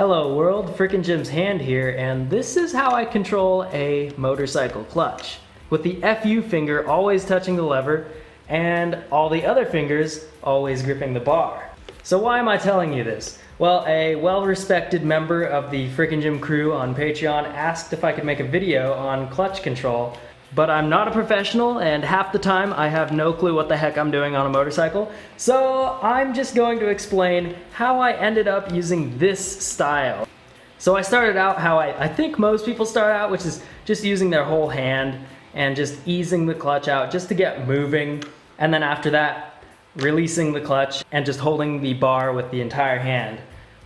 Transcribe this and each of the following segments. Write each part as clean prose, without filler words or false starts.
Hello world, Frickin' Jim's Hand here, and this is how I control a motorcycle clutch. With the FU finger always touching the lever, and all the other fingers always gripping the bar. So why am I telling you this? Well, a well-respected member of the Frickin' Jim crew on Patreon asked if I could make a video on clutch control, but I'm not a professional and half the time I have no clue what the heck I'm doing on a motorcycle, so I'm just going to explain how I ended up using this style. So I started out how I think most people start out, which is just using their whole hand and just easing the clutch out just to get moving, and then after that releasing the clutch and just holding the bar with the entire hand.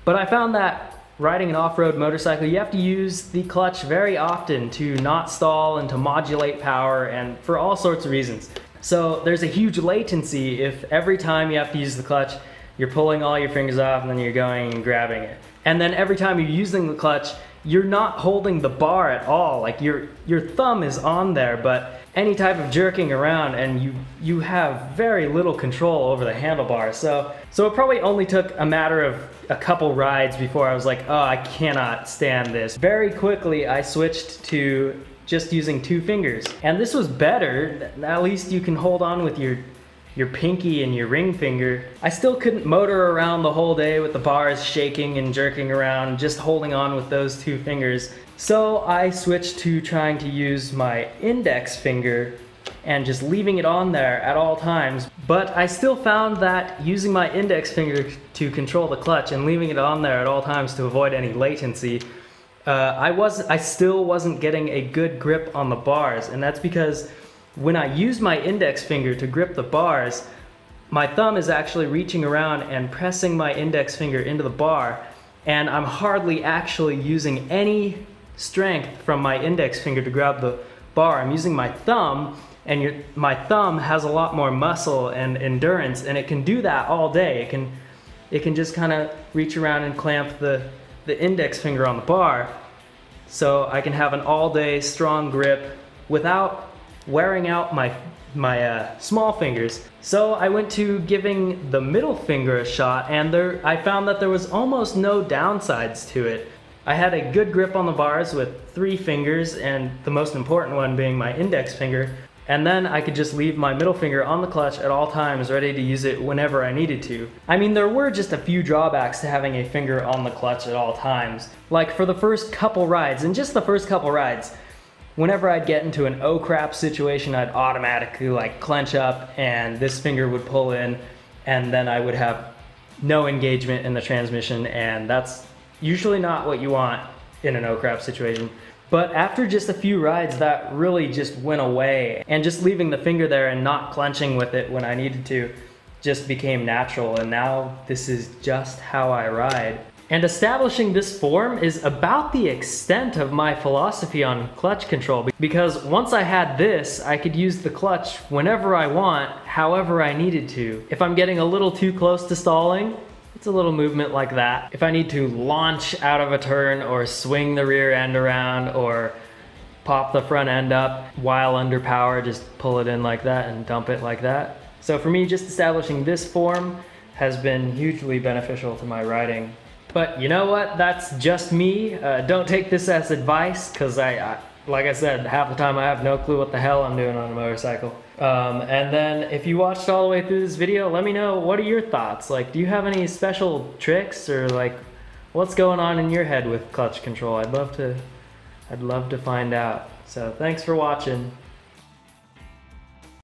But I found that riding an off-road motorcycle, you have to use the clutch very often to not stall and to modulate power and for all sorts of reasons. So there's a huge latency if every time you have to use the clutch, you're pulling all your fingers off and then you're going and grabbing it. And then every time you're using the clutch, you're not holding the bar at all. Like your thumb is on there, but any type of jerking around and you have very little control over the handlebar. So it probably only took a matter of a couple rides before I was like, oh, I cannot stand this. Very quickly I switched to just using two fingers. And this was better. At least you can hold on with your pinky and your ring finger. I still couldn't motor around the whole day with the bars shaking and jerking around, just holding on with those two fingers. So I switched to trying to use my index finger and just leaving it on there at all times. But I still found that using my index finger to control the clutch and leaving it on there at all times to avoid any latency, I still wasn't getting a good grip on the bars, and that's because when I use my index finger to grip the bars, my thumb is actually reaching around and pressing my index finger into the bar, and I'm hardly actually using any strength from my index finger to grab the bar. I'm using my thumb, and my thumb has a lot more muscle and endurance, and it can do that all day. It can just kind of reach around and clamp the index finger on the bar, so I can have an all-day strong grip without wearing out my small fingers. So I went to giving the middle finger a shot, and I found that there was almost no downsides to it. I had a good grip on the bars with three fingers, and the most important one being my index finger, and then I could just leave my middle finger on the clutch at all times, ready to use it whenever I needed to. I mean, there were just a few drawbacks to having a finger on the clutch at all times. Like for the first couple rides, and just the first couple rides, whenever I'd get into an oh crap situation, I'd automatically like clench up and this finger would pull in, and then I would have no engagement in the transmission, and that's usually not what you want in an oh crap situation. But after just a few rides, that really just went away, and just leaving the finger there and not clenching with it when I needed to just became natural, and now this is just how I ride. And establishing this form is about the extent of my philosophy on clutch control, because once I had this, I could use the clutch whenever I want, however I needed to. If I'm getting a little too close to stalling, it's a little movement like that. If I need to launch out of a turn or swing the rear end around or pop the front end up while under power, just pull it in like that and dump it like that. So for me, just establishing this form has been hugely beneficial to my riding. But you know what? That's just me. Don't take this as advice, because like I said, half the time I have no clue what the hell I'm doing on a motorcycle. And then if you watched all the way through this video, let me know, what are your thoughts? Like, do you have any special tricks, or like, what's going on in your head with clutch control? I'd love to find out. So thanks for watching.